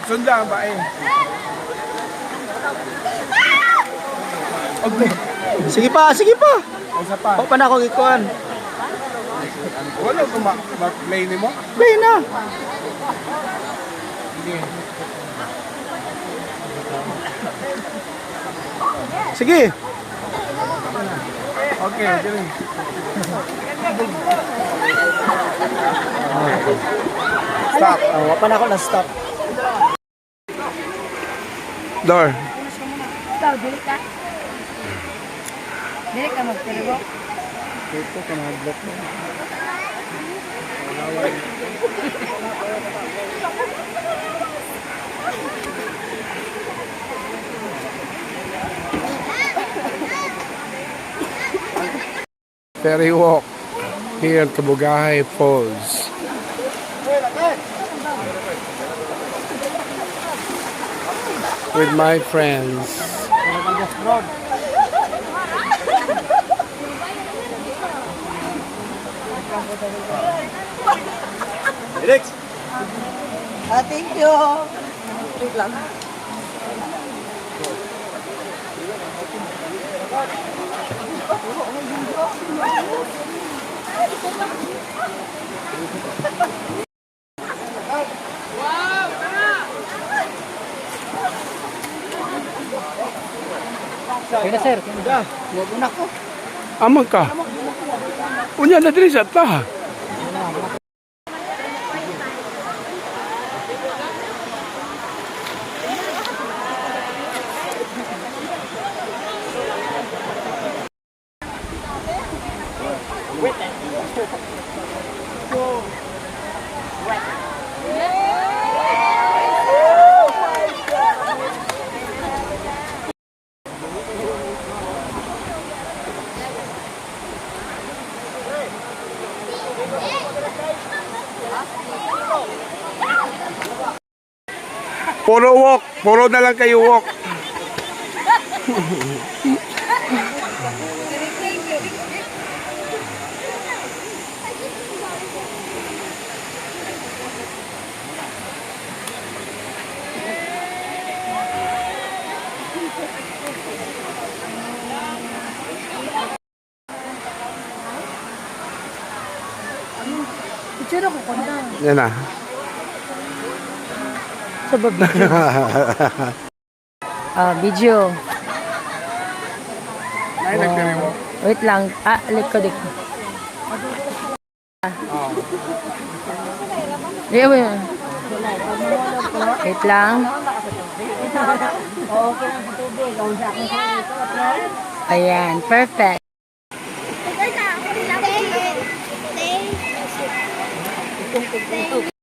Sundan ba eh? Okay. Sige pa, sige pa. Isa pa. O pa na ako ikuan. Wala ko ma-play ni mo? Play na. Sige. Okay, dili. Stop. O pa na ako na stop. Door. Ikaw, dili ka. Dili ka magpiligo. Dito ka mag-block mo. Ferry walk here at Kabugahay Falls. With my friends. Direk. Thank you. Wait lang. Kaya na sir, kaya na. Huwag na ko. Amang ka. Unya na diri sa ta. Puro walk. Puro na lang kayo walk. Itsura ko kung na. Yan na. Sa video. Video. Ay, nagtiri mo. Wait lang. Likod. Wait lang. Ayan, perfect. Thank you.